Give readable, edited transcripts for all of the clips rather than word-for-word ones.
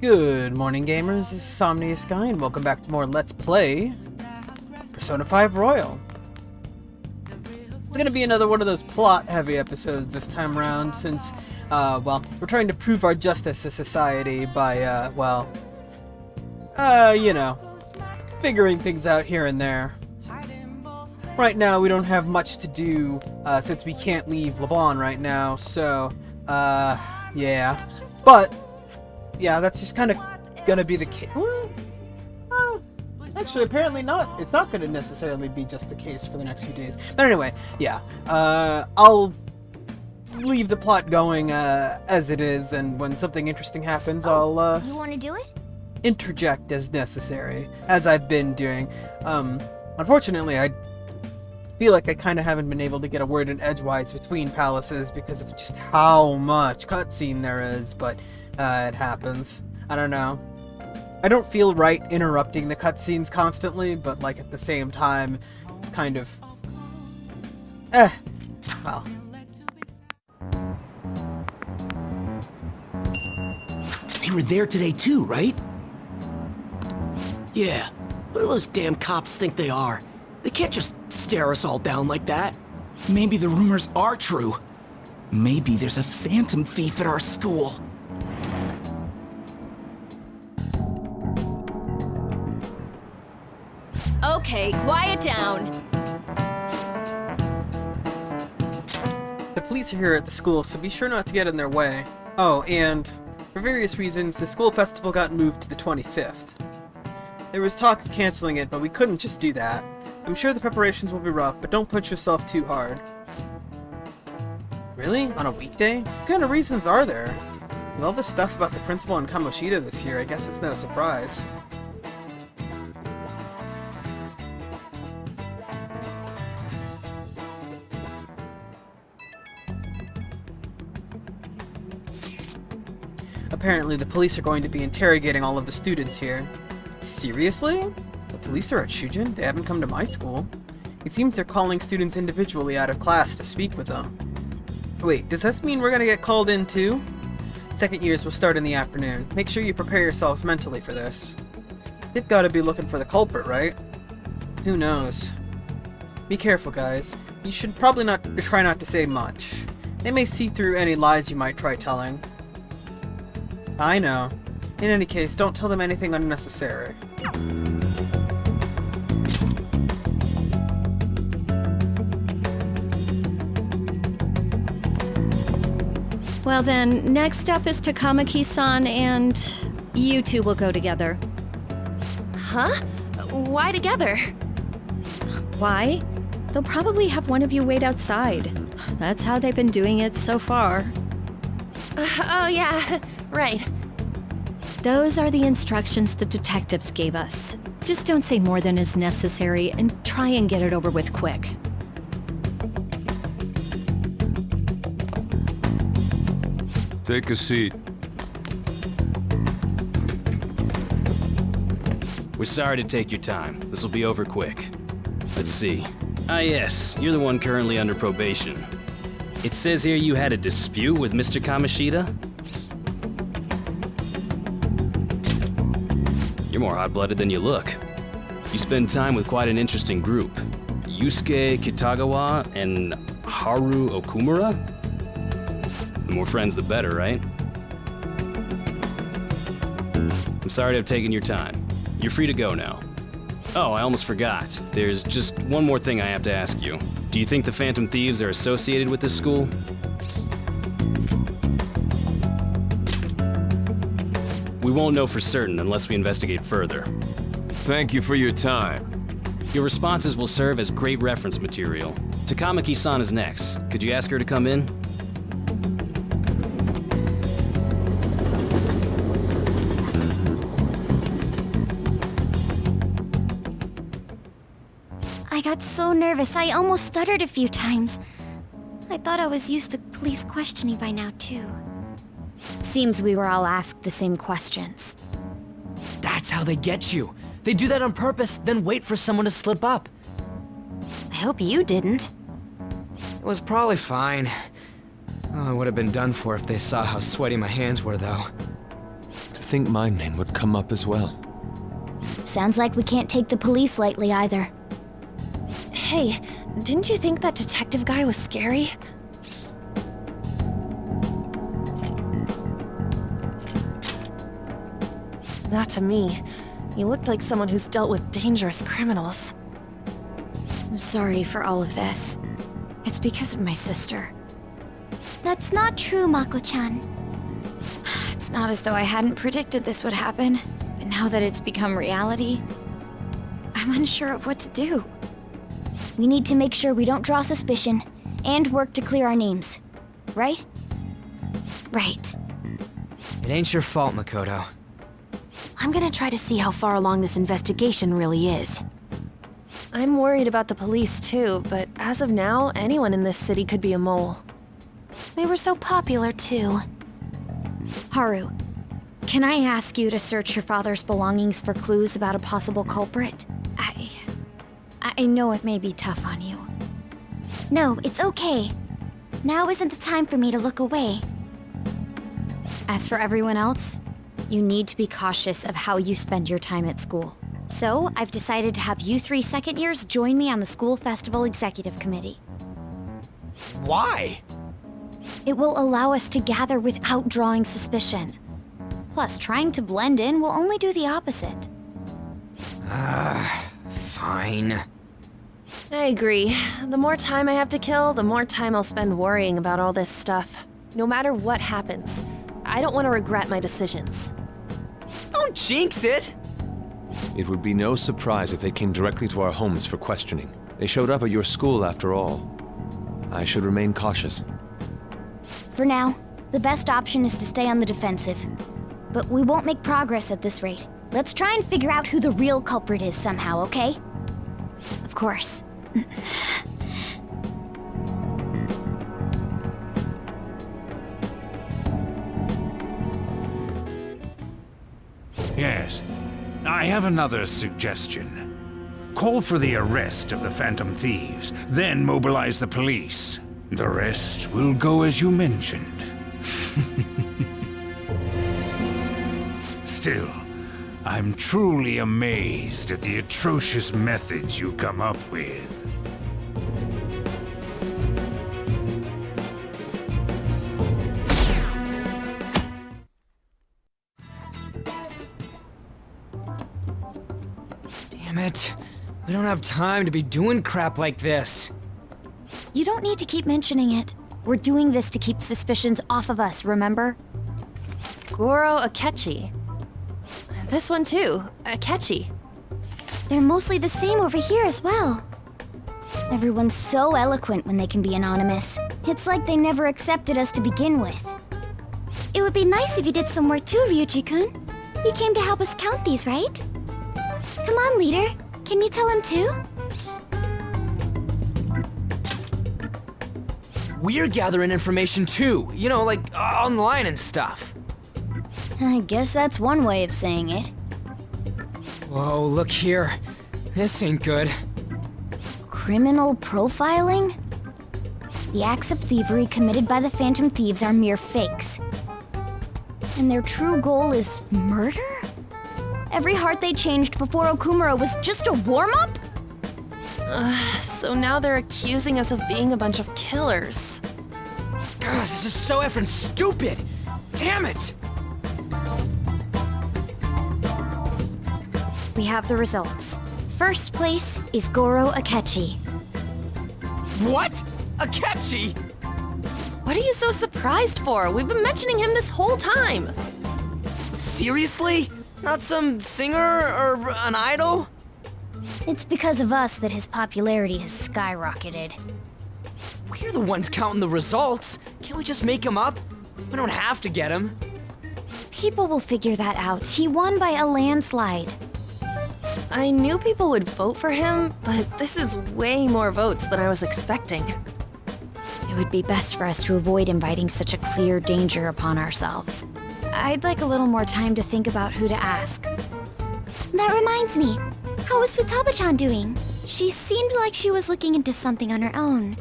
Good morning, gamers. This is SomniaSky, and welcome back to more Let's Play Persona 5 Royal. It's gonna be another one of those plot-heavy episodes this time around, since, well, we're trying to prove our justice to society by, you know, figuring things out here and there. Right now, we don't have much to do, since we can't leave Lebanon right now, so, yeah. But, yeah, that's just kind of gonna be the case. Actually, apparently not. It's not gonna necessarily be just the case for the next few days. But anyway, yeah. I'll leave the plot going as it is, and when something interesting happens, I'll You want to do it? interject as necessary, as I've been doing. Unfortunately, I feel like I kind of haven't been able to get a word in edgewise between palaces because of just how much cutscene there is, but it happens. I don't know. I don't feel right interrupting the cutscenes constantly, but like at the same time, it's kind of... well. They were there today too, right? Yeah. What do those damn cops think they are? They can't just stare us all down like that. Maybe the rumors are true. Maybe there's a phantom thief at our school. Okay, quiet down. The police are here at the school, so be sure not to get in their way. Oh, and for various reasons, the school festival got moved to the 25th. There was talk of canceling it, but we couldn't just do that. I'm sure the preparations will be rough, but don't push yourself too hard. Really? On a weekday? What kind of reasons are there? With all this stuff about the principal and Kamoshida this year, I guess it's no surprise. Apparently, the police are going to be interrogating all of the students here. Seriously? The police are at Shujin? They haven't come to my school. It seems they're calling students individually out of class to speak with them. Wait, does this mean we're gonna get called in too? Second years will start in the afternoon. Make sure you prepare yourselves mentally for this. They've gotta be looking for the culprit, right? Who knows? Be careful, guys. You should probably try not to say much. They may see through any lies you might try telling. I know. In any case, don't tell them anything unnecessary. Well then, next up is Takamaki-san, and you two will go together. Huh? Why together? Why? They'll probably have one of you wait outside. That's how they've been doing it so far. Oh yeah, right. Those are the instructions the detectives gave us. Just don't say more than is necessary, and try and get it over with quick. Take a seat. We're sorry to take your time. This will be over quick. Let's see. Ah yes, you're the one currently under probation. It says here you had a dispute with Mr. Kamoshida? You're more hot-blooded than you look. You spend time with quite an interesting group. Yusuke Kitagawa and Haru Okumura? The more friends, the better, right? I'm sorry to have taken your time. You're free to go now. Oh, I almost forgot. There's just one more thing I have to ask you. Do you think the Phantom Thieves are associated with this school? We won't know for certain unless we investigate further. Thank you for your time. Your responses will serve as great reference material. Takamaki-san is next. Could you ask her to come in? I got so nervous, I almost stuttered a few times. I thought I was used to police questioning by now, too. Seems we were all asked the same questions. That's how they get you. They do that on purpose, then wait for someone to slip up. I hope you didn't. It was probably fine. Oh, I would have been done for if they saw how sweaty my hands were, though. To think my name would come up as well. Sounds like we can't take the police lightly either. Hey, didn't you think that detective guy was scary? Not to me. He looked like someone who's dealt with dangerous criminals. I'm sorry for all of this. It's because of my sister. That's not true, Mako-chan. It's not as though I hadn't predicted this would happen, but now that it's become reality, I'm unsure of what to do. We need to make sure we don't draw suspicion, and work to clear our names. Right? Right. It ain't your fault, Makoto. I'm gonna try to see how far along this investigation really is. I'm worried about the police too, but as of now, anyone in this city could be a mole. They were so popular too. Haru, can I ask you to search your father's belongings for clues about a possible culprit? I know it may be tough on you. No, it's okay. Now isn't the time for me to look away. As for everyone else, you need to be cautious of how you spend your time at school. So, I've decided to have you 3 second years join me on the school festival executive committee. Why? It will allow us to gather without drawing suspicion. Plus, trying to blend in will only do the opposite. Fine. I agree. The more time I have to kill, the more time I'll spend worrying about all this stuff. No matter what happens, I don't want to regret my decisions. Don't jinx it! It would be no surprise if they came directly to our homes for questioning. They showed up at your school after all. I should remain cautious. For now, the best option is to stay on the defensive. But we won't make progress at this rate. Let's try and figure out who the real culprit is somehow, okay? Of course. Yes. I have another suggestion. Call for the arrest of the Phantom Thieves, then mobilize the police. The rest will go as you mentioned. Still, I'm truly amazed at the atrocious methods you come up with. Damn it. We don't have time to be doing crap like this. You don't need to keep mentioning it. We're doing this to keep suspicions off of us, remember? Goro Akechi. This one too, Akechi. They're mostly the same over here as well. Everyone's so eloquent when they can be anonymous. It's like they never accepted us to begin with. It would be nice if you did some work too, Ryuji-kun. You came to help us count these, right? Come on, leader. Can you tell him too? We're gathering information too, you know, like online and stuff. I guess that's one way of saying it. Whoa, look here. This ain't good. Criminal profiling? The acts of thievery committed by the Phantom Thieves are mere fakes. And their true goal is murder? Every heart they changed before Okumura was just a warm-up? So now they're accusing us of being a bunch of killers. God, this is so effing stupid! Damn it! We have the results. First place is Goro Akechi. What? Akechi? What are you so surprised for? We've been mentioning him this whole time. Seriously? Not some singer or an idol? It's because of us that his popularity has skyrocketed. We're the ones counting the results. Can't we just make him up? We don't have to get him. People will figure that out. He won by a landslide. I knew people would vote for him, but this is way more votes than I was expecting. It would be best for us to avoid inviting such a clear danger upon ourselves. I'd like a little more time to think about who to ask. That reminds me. How is Futaba-chan doing? She seemed like she was looking into something on her own.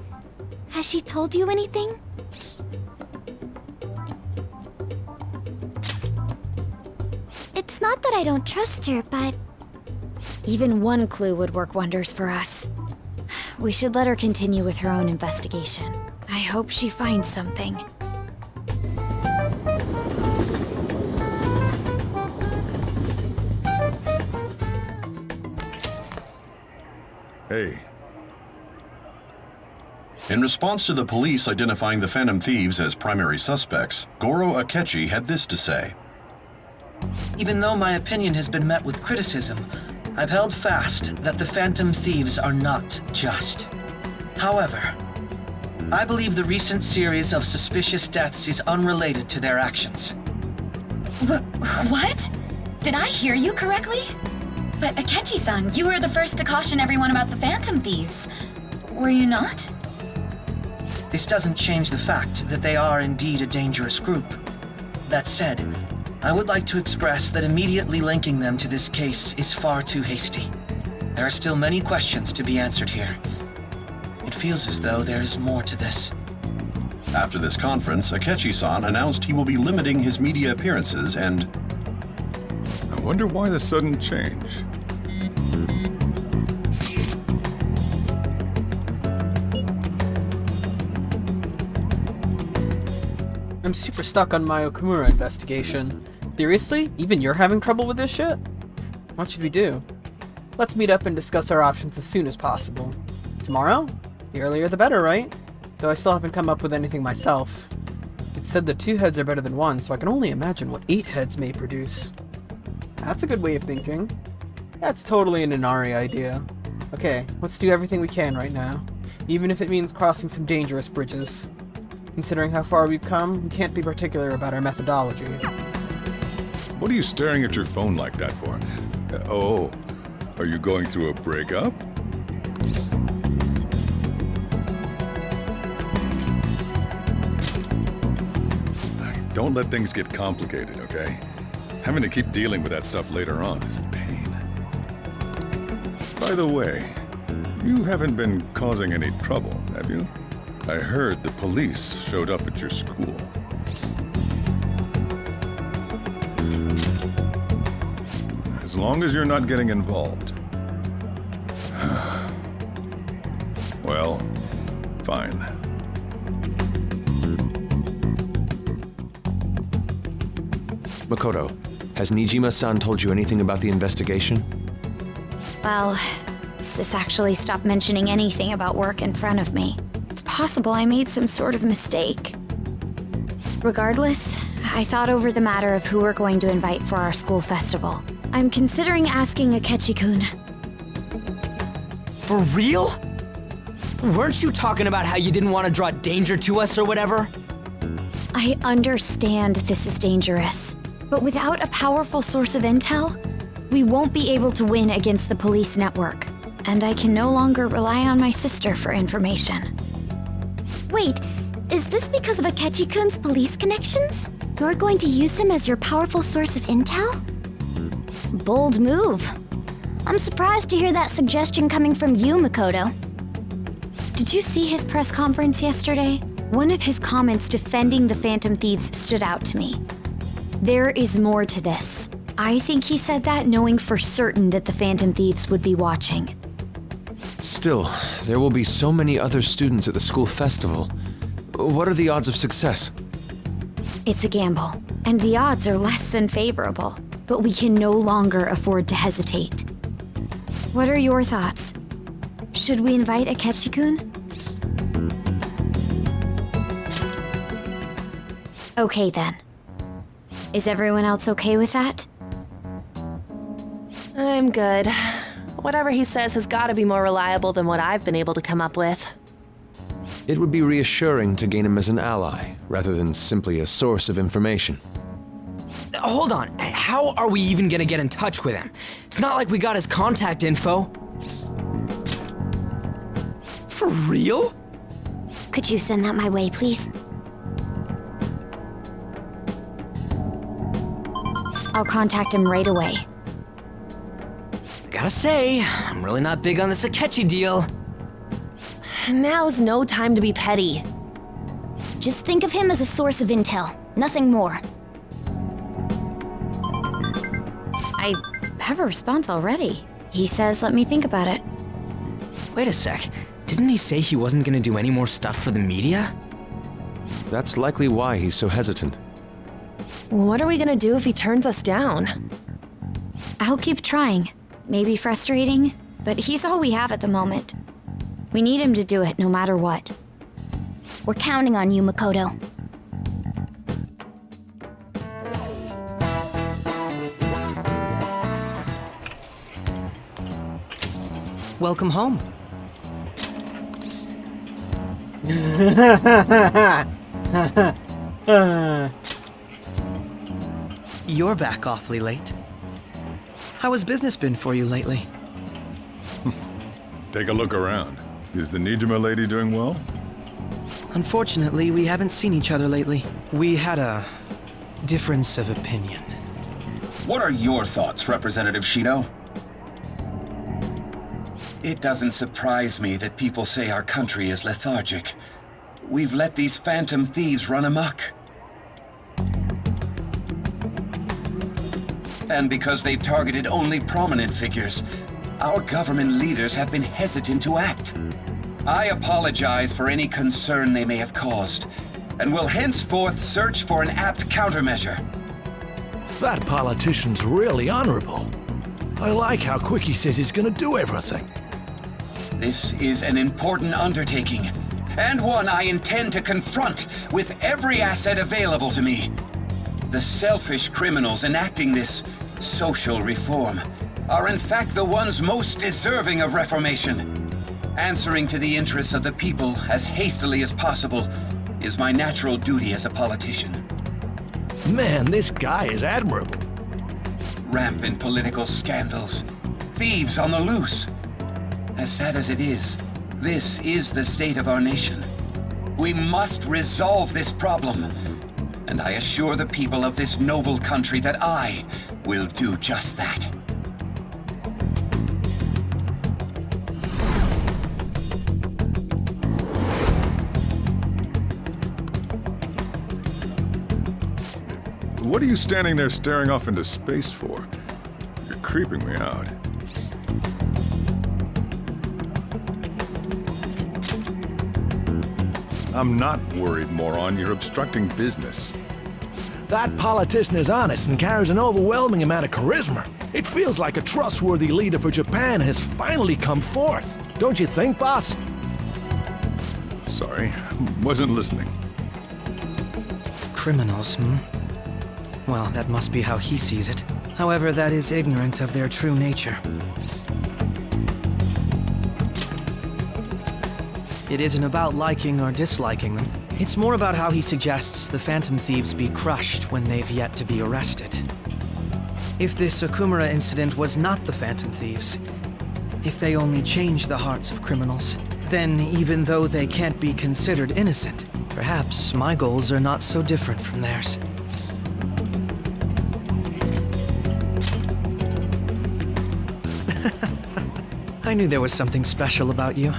Has she told you anything? It's not that I don't trust her, but... Even one clue would work wonders for us. We should let her continue with her own investigation. I hope she finds something. Hey. In response to the police identifying the Phantom Thieves as primary suspects, Goro Akechi had this to say. Even though my opinion has been met with criticism, I've held fast that the Phantom Thieves are not just. However, I believe the recent series of suspicious deaths is unrelated to their actions. What? Did I hear you correctly? But Akechi-san, you were the first to caution everyone about the Phantom Thieves. Were you not? This doesn't change the fact that they are indeed a dangerous group. That said, I would like to express that immediately linking them to this case is far too hasty. There are still many questions to be answered here. It feels as though there is more to this. After this conference, Akechi-san announced he will be limiting his media appearances and... I wonder why the sudden change. I'm super stuck on my Okumura investigation. Seriously? Even you're having trouble with this shit? What should we do? Let's meet up and discuss our options as soon as possible. Tomorrow? The earlier the better, right? Though I still haven't come up with anything myself. It's said that 2 heads are better than 1, so I can only imagine what 8 heads may produce. That's a good way of thinking. That's totally an Inari idea. Okay, let's do everything we can right now, even if it means crossing some dangerous bridges. Considering how far we've come, we can't be particular about our methodology. What are you staring at your phone like that for? Oh, are you going through a breakup? Don't let things get complicated, okay? Having to keep dealing with that stuff later on is a pain. By the way, you haven't been causing any trouble, have you? I heard the police showed up at your school. As long as you're not getting involved. Well, fine. Makoto, has Nijima-san told you anything about the investigation? Well, Sis actually stopped mentioning anything about work in front of me. It's possible I made some sort of mistake. Regardless, I thought over the matter of who we're going to invite for our school festival. I'm considering asking Akechi-kun. For real? Weren't you talking about how you didn't want to draw danger to us or whatever? I understand this is dangerous, but without a powerful source of intel, we won't be able to win against the police network, and I can no longer rely on my sister for information. Wait, is this because of Akechi-kun's police connections? You're going to use him as your powerful source of intel? Bold move. I'm surprised to hear that suggestion coming from you, Makoto. Did you see his press conference yesterday? One of his comments defending the Phantom Thieves stood out to me. There is more to this. I think he said that knowing for certain that the Phantom Thieves would be watching. Still, there will be so many other students at the school festival. What are the odds of success? It's a gamble, and the odds are less than favorable, but we can no longer afford to hesitate. What are your thoughts? Should we invite Akechi-kun? Okay then. Is everyone else okay with that? I'm good. Whatever he says has got to be more reliable than what I've been able to come up with. It would be reassuring to gain him as an ally, rather than simply a source of information. Hold on, how are we even gonna get in touch with him? It's not like we got his contact info. For real? Could you send that my way, please? I'll contact him right away. Gotta say, I'm really not big on this Akechi deal. Now's no time to be petty. Just think of him as a source of intel, nothing more. I have a response already. He says let me think about it. Wait a sec. Didn't he say he wasn't gonna do any more stuff for the media? That's likely why he's so hesitant. What are we gonna do if he turns us down? I'll keep trying. Maybe frustrating, but he's all we have at the moment. We need him to do it no matter what. We're counting on you, Makoto. Welcome home. You're back awfully late. How has business been for you lately? Take a look around. Is the Nijima lady doing well? Unfortunately, we haven't seen each other lately. We had a difference of opinion. What are your thoughts, Representative Shido? It doesn't surprise me that people say our country is lethargic. We've let these phantom thieves run amok. And because they've targeted only prominent figures, our government leaders have been hesitant to act. I apologize for any concern they may have caused, and will henceforth search for an apt countermeasure. That politician's really honorable. I like how quick he says he's gonna do everything. This is an important undertaking, and one I intend to confront with every asset available to me. The selfish criminals enacting this social reform are in fact the ones most deserving of reformation. Answering to the interests of the people as hastily as possible is my natural duty as a politician. Man, this guy is admirable. Rampant political scandals, thieves on the loose. As sad as it is, this is the state of our nation. We must resolve this problem, and I assure the people of this noble country that I will do just that. What are you standing there staring off into space for? You're creeping me out. I'm not worried, moron. You're obstructing business. That politician is honest and carries an overwhelming amount of charisma. It feels like a trustworthy leader for Japan has finally come forth. Don't you think, boss? Sorry, wasn't listening. Criminals, Well, that must be how he sees it. However, that is ignorant of their true nature. It isn't about liking or disliking them. It's more about how he suggests the Phantom Thieves be crushed when they've yet to be arrested. If this Okumura incident was not the Phantom Thieves, if they only change the hearts of criminals, then even though they can't be considered innocent, perhaps my goals are not so different from theirs. I knew there was something special about you.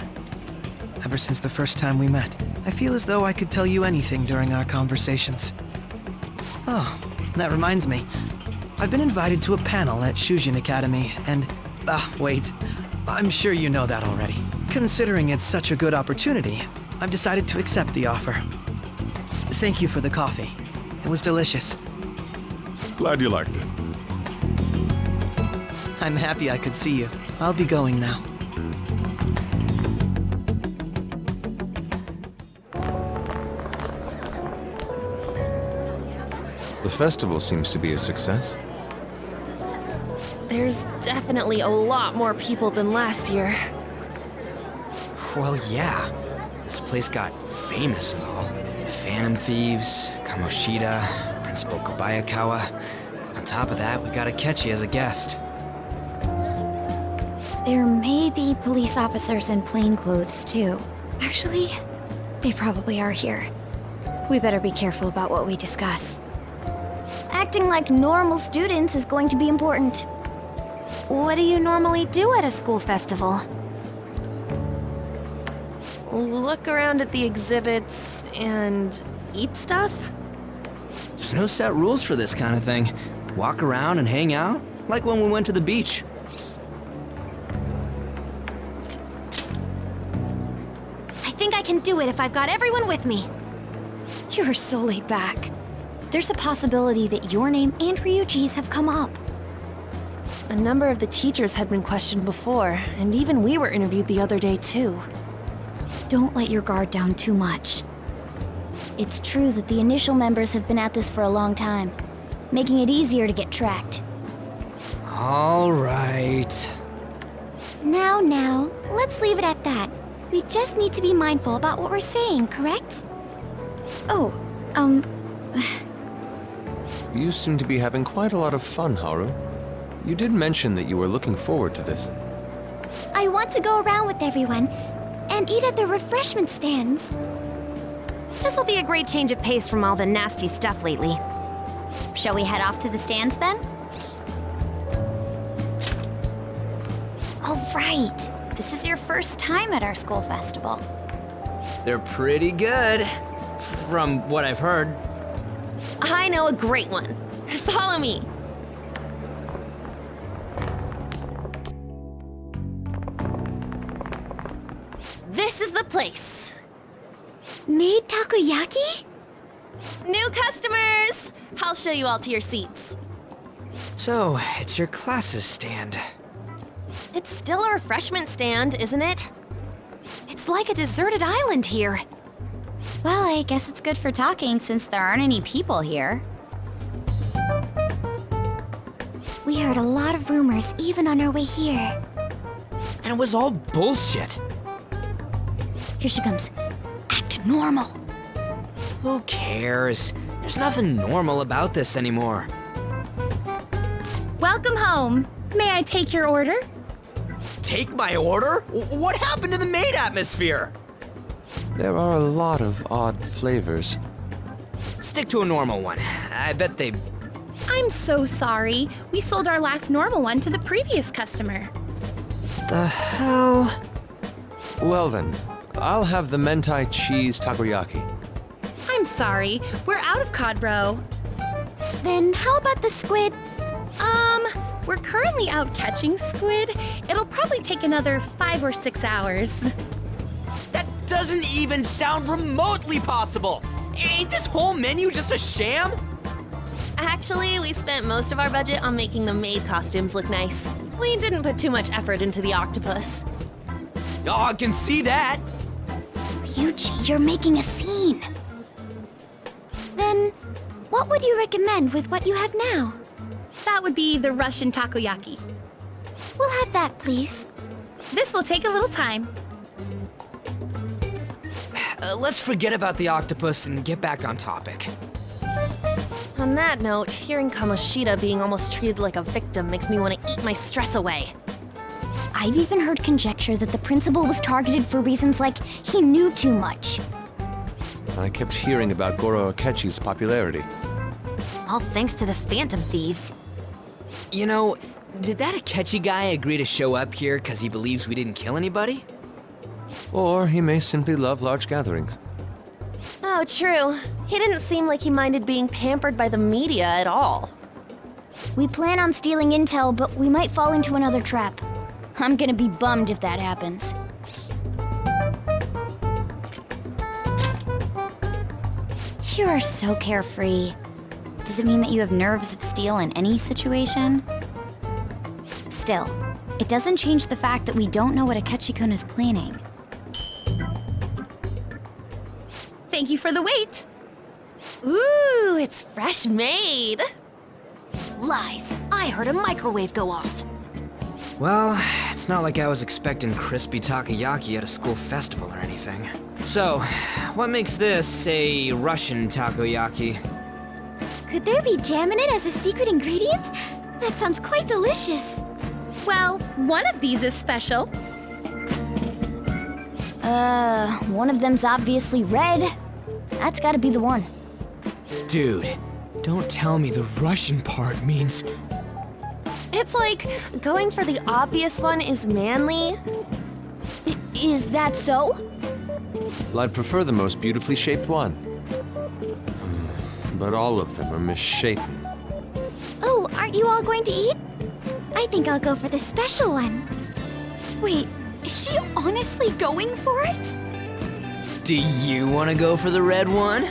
Ever since the first time we met, I feel as though I could tell you anything during our conversations. Oh, that reminds me. I've been invited to a panel at Shujin Academy, and... wait. I'm sure you know that already. Considering it's such a good opportunity, I've decided to accept the offer. Thank you for the coffee. It was delicious. Glad you liked it. I'm happy I could see you. I'll be going now. The festival seems to be a success. There's definitely a lot more people than last year. Well, yeah. This place got famous and all. Phantom Thieves, Kamoshida, Principal Kobayakawa. On top of that, we got Akechi as a guest. There may be police officers in plainclothes, too. Actually, they probably are here. We better be careful about what we discuss. Acting like normal students is going to be important. What do you normally do at a school festival? Look around at the exhibits and eat stuff? There's no set rules for this kind of thing. Walk around and hang out. like when we went to the beach. I think I can do it if I've got everyone with me. You're so laid back. There's a possibility that your name and Ryuji's have come up. A number of the teachers had been questioned before, and even we were interviewed the other day too. Don't let your guard down too much. It's true that the initial members have been at this for a long time, making it easier to get tracked. All right. Now, let's leave it at that. We just need to be mindful about what we're saying, correct? Oh, You seem to be having quite a lot of fun, Haru. You did mention that you were looking forward to this. I want to go around with everyone and eat at the refreshment stands. This'll be a great change of pace from all the nasty stuff lately. Shall we head off to the stands then? All right. This is your first time at our school festival. They're pretty good, from what I've heard. I know a great one. Follow me. This is the place. Made takoyaki? New customers! I'll show you all to your seats. So, it's your class's stand. It's still a refreshment stand, isn't it? It's like a deserted island here. Well, I guess it's good for talking since there aren't any people here. We heard a lot of rumors even on our way here. And it was all bullshit. Here she comes. Act normal. Who cares? There's nothing normal about this anymore. Welcome home. May I take your order? Take my order? What happened to the maid atmosphere? There are a lot of odd flavors. Stick to a normal one. I bet they... I'm so sorry. We sold our last normal one to the previous customer. The hell? Well then, I'll have the mentai cheese takoyaki. I'm sorry. We're out of cod roe. Then how about the squid? We're currently out catching squid. It'll probably take another 5 or 6 hours. That doesn't even sound remotely possible! Ain't this whole menu just a sham? Actually, we spent most of our budget on making the maid costumes look nice. We didn't put too much effort into the octopus. Oh, I can see that! Ryuji, you're making a scene. Then, what would you recommend with what you have now? That would be the Russian takoyaki. We'll have that, please. This will take a little time. Let's forget about the octopus and get back on topic. On that note, hearing Kamoshida being almost treated like a victim makes me want to eat my stress away. I've even heard conjecture that the principal was targeted for reasons like he knew too much. I kept hearing about Goro Akechi's popularity. All thanks to the Phantom Thieves. You know, did that Akechi guy agree to show up here because he believes we didn't kill anybody? Or he may simply love large gatherings. Oh, true. He didn't seem like he minded being pampered by the media at all. We plan on stealing intel, but we might fall into another trap. I'm gonna be bummed if that happens. You are so carefree. Does it mean that you have nerves of steel in any situation? Still, it doesn't change the fact that we don't know what Akechi-kun is planning. Thank you for the wait. Ooh, it's fresh made. Lies. I heard a microwave go off. Well, it's not like I was expecting crispy takoyaki at a school festival or anything. So, what makes this a Russian takoyaki? Could there be jam in it as a secret ingredient? That sounds quite delicious. Well, one of these is special. One of them's obviously red. That's gotta be the one. Dude, don't tell me the Russian part means... It's like going for the obvious one is manly. Is that so? Well, I'd prefer the most beautifully shaped one. But all of them are misshapen. Oh, aren't you all going to eat? I think I'll go for the special one. Wait, is she honestly going for it? Do you want to go for the red one?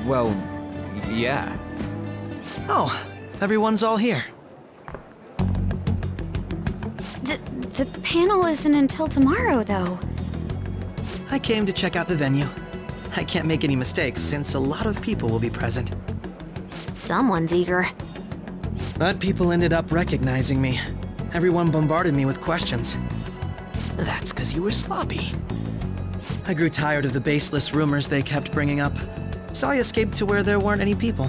Well, yeah. Oh, everyone's all here. The panel isn't until tomorrow, though. I came to check out the venue. I can't make any mistakes since a lot of people will be present. Someone's eager. But people ended up recognizing me. Everyone bombarded me with questions. That's because you were sloppy. I grew tired of the baseless rumors they kept bringing up, so I escaped to where there weren't any people.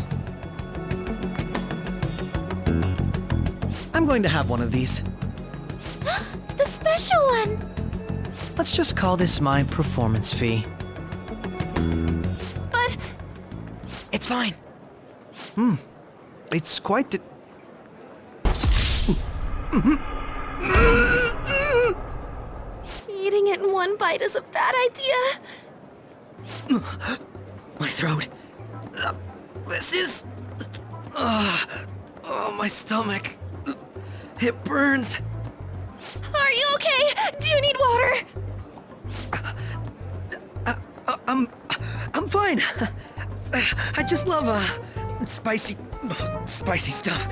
I'm going to have one of these. The special one! Let's just call this my performance fee. But... It's fine. It's quite the... Eating it in one bite is a bad idea. My throat. This is... oh, my stomach. It burns. Are you okay? Do you need water? I'm fine. I just love, spicy stuff.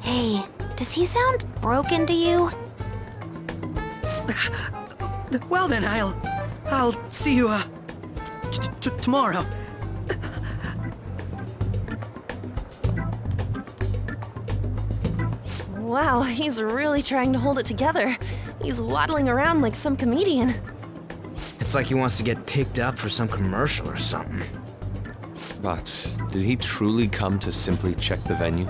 Hey, does he sound broken to you? Well then, I'll see you, tomorrow. Wow, he's really trying to hold it together. He's waddling around like some comedian. It's like he wants to get picked up for some commercial or something. But did he truly come to simply check the venue?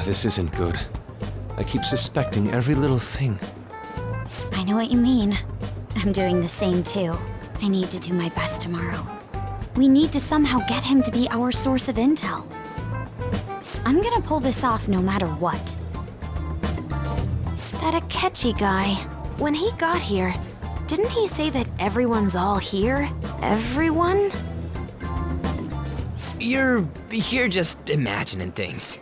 This isn't good. I keep suspecting every little thing. I know what you mean. I'm doing the same too. I need to do my best tomorrow. We need to somehow get him to be our source of intel. I'm gonna pull this off no matter what. That Akechi guy, when he got here, didn't he say that everyone's all here? Everyone? You're just imagining things.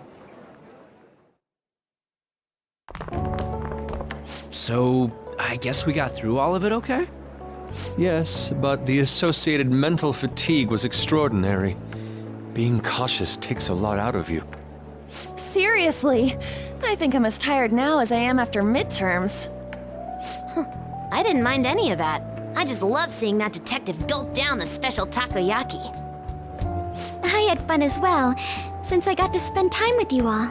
So, I guess we got through all of it okay? Yes, but the associated mental fatigue was extraordinary. Being cautious takes a lot out of you. Seriously, I think I'm as tired now as I am after midterms. I didn't mind any of that. I just love seeing that detective gulp down the special takoyaki. I had fun as well, since I got to spend time with you all.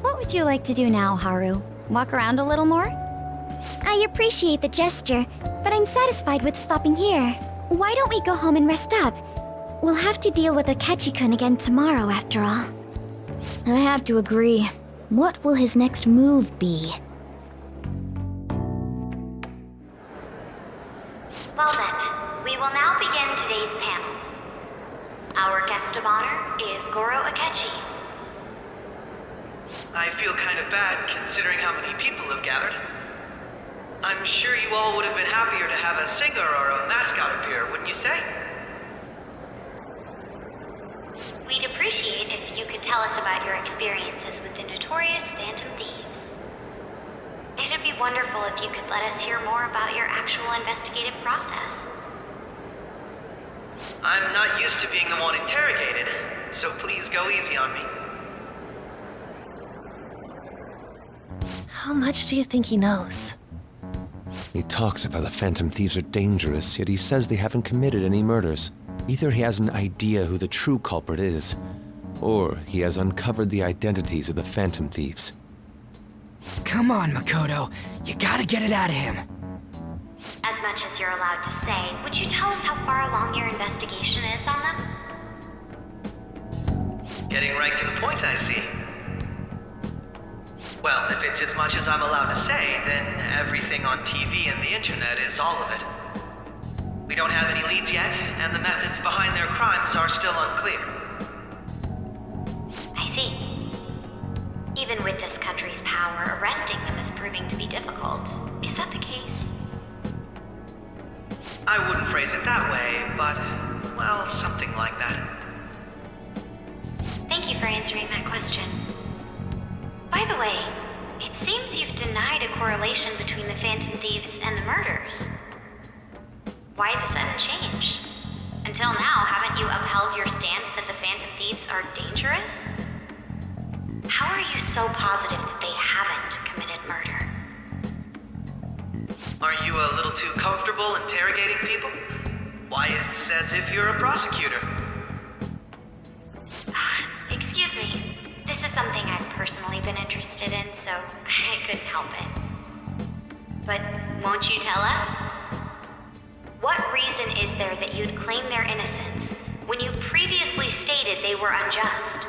What would you like to do now, Haru? Walk around a little more? I appreciate the gesture, but I'm satisfied with stopping here. Why don't we go home and rest up? We'll have to deal with Akechi-kun again tomorrow, after all. I have to agree. What will his next move be? Well then, we will now begin today's panel. Our guest of honor is Goro Akechi. I feel kind of bad considering how many people have gathered. I'm sure you all would have been happier to have a singer or a mascot appear, wouldn't you say? We'd appreciate if you could tell us about your experiences with the notorious Phantom Thieves. It'd be wonderful if you could let us hear more about your actual investigative process. I'm not used to being the one interrogated, so please go easy on me. How much do you think he knows? He talks about the Phantom Thieves are dangerous, yet he says they haven't committed any murders. Either he has an idea who the true culprit is, or he has uncovered the identities of the Phantom Thieves. Come on, Makoto. You gotta get it out of him. As much as you're allowed to say, would you tell us how far along your investigation is on them? Getting right to the point, I see. Well, if it's as much as I'm allowed to say, then everything on TV and the internet is all of it. We don't have any leads yet, and the methods behind their crimes are still unclear. I see. Even with this country's power, arresting them is proving to be difficult. Is that the case? I wouldn't phrase it that way, but, well, something like that. Thank you for answering that question. By the way, it seems you've denied a correlation between the Phantom Thieves and the murders. Why the sudden change? Until now, haven't you upheld your stance that the Phantom Thieves are dangerous? How are you so positive that they haven't committed murder? Are you a little too comfortable interrogating people? Why, it's as if you're a prosecutor. Excuse me. This is something I've personally been interested in, so I couldn't help it. But won't you tell us? What reason is there that you'd claim their innocence when you previously stated they were unjust?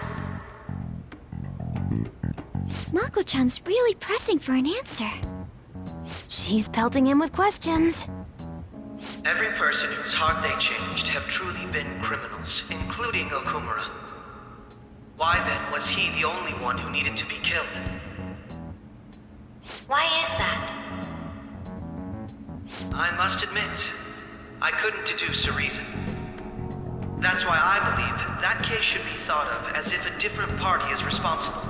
Mako-chan's really pressing for an answer. She's pelting him with questions. Every person whose heart they changed have truly been criminals, including Okumura. Why then was he the only one who needed to be killed? Why is that? I must admit, I couldn't deduce a reason. That's why I believe that case should be thought of as if a different party is responsible.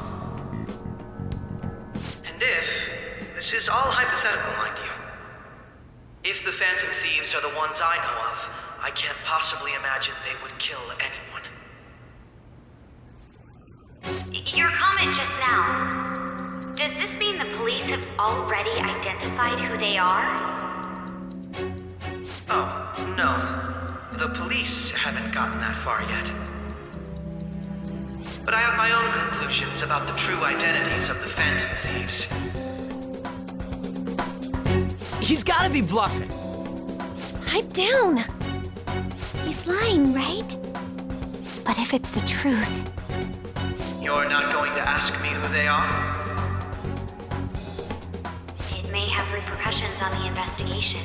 And this is all hypothetical, mind you. If the Phantom Thieves are the ones I know of, I can't possibly imagine they would kill anyone. Your comment just now, does this mean the police have already identified who they are? Oh, no. The police haven't gotten that far yet. But I have my own conclusions about the true identities of the Phantom Thieves. He's gotta be bluffing. Pipe down. He's lying, right? But if it's the truth... You're not going to ask me who they are? It may have repercussions on the investigation.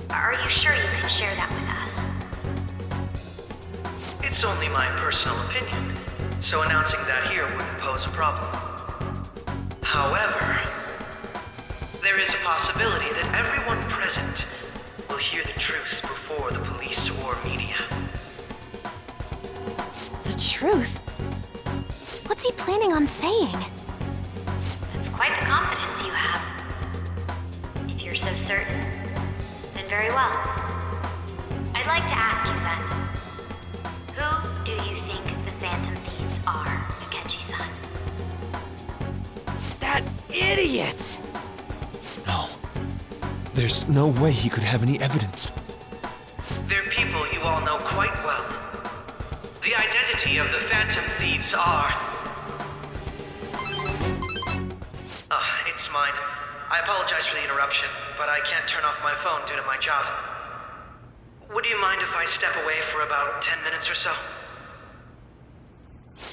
Are you sure you can share that with us? It's only my personal opinion, so announcing that here wouldn't pose a problem. However, there is a possibility that everyone present will hear the truth before the police or media. The truth? What's he planning on saying? That's quite the confidence you have. If you're so certain, then very well. I'd like to ask you then, who do you think the Phantom Thieves are, Akechi-san? That idiot! No. There's no way he could have any evidence. They're people you all know quite well. The identity of the Phantom Thieves are... It's mine. I apologize for the interruption, but I can't turn off my phone due to my job. Would you mind if I step away for about 10 minutes or so?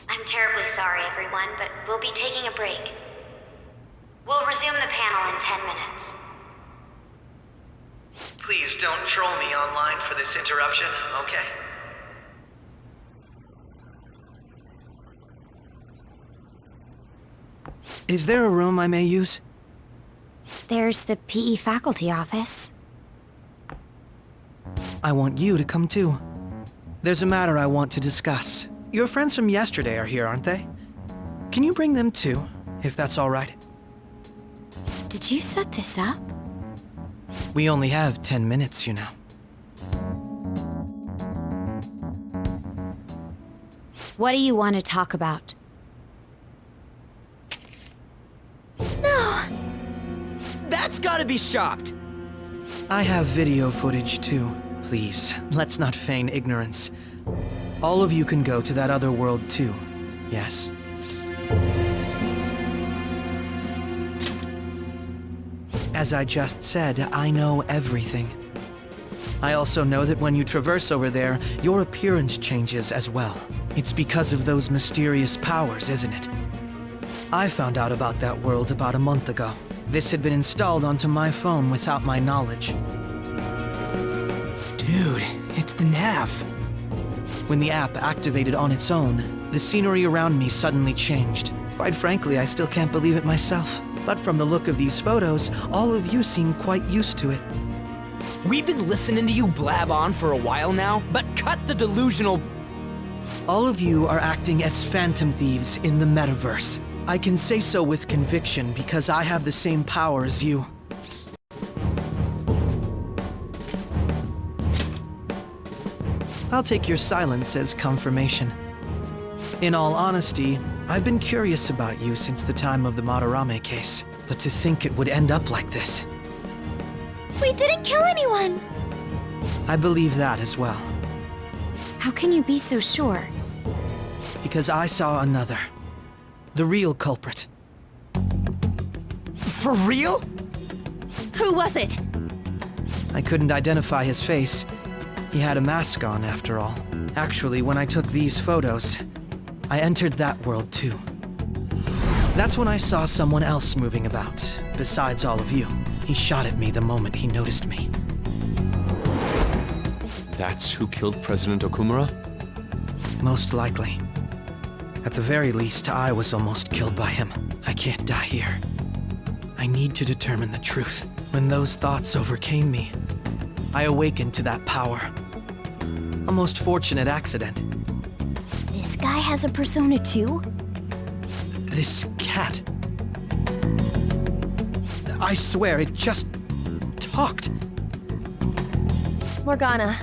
I'm terribly sorry, everyone, but we'll be taking a break. We'll resume the panel in 10 minutes. Please don't troll me online for this interruption, okay? Is there a room I may use? There's the PE faculty office. I want you to come too. There's a matter I want to discuss. Your friends from yesterday are here, aren't they? Can you bring them too, if that's all right? Did you set this up? We only have 10 minutes, you know. What do you want to talk about? No! That's gotta be shopped! I have video footage too. Please, let's not feign ignorance. All of you can go to that other world too, yes? As I just said, I know everything. I also know that when you traverse over there, your appearance changes as well. It's because of those mysterious powers, isn't it? I found out about that world about a month ago. This had been installed onto my phone without my knowledge. Dude, it's the nav. When the app activated on its own, the scenery around me suddenly changed. Quite frankly, I still can't believe it myself. But from the look of these photos, all of you seem quite used to it. we've been listening to you blab on for a while now, but cut the delusional... All of you are acting as phantom thieves in the metaverse. I can say so with conviction because I have the same power as you. I'll take your silence as confirmation. In all honesty, I've been curious about you since the time of the Madarame case, but to think it would end up like this. We didn't kill anyone! I believe that as well. How can you be so sure? Because I saw another. The real culprit. For real? Who was it? I couldn't identify his face. He had a mask on, after all. Actually, when I took these photos, I entered that world too. That's when I saw someone else moving about, besides all of you. He shot at me the moment he noticed me. That's who killed President Okumura? Most likely. At the very least, I was almost killed by him. I can't die here. I need to determine the truth. When those thoughts overcame me, I awakened to that power. A most fortunate accident. This guy has a persona too? This cat. I swear, it just talked. Morgana,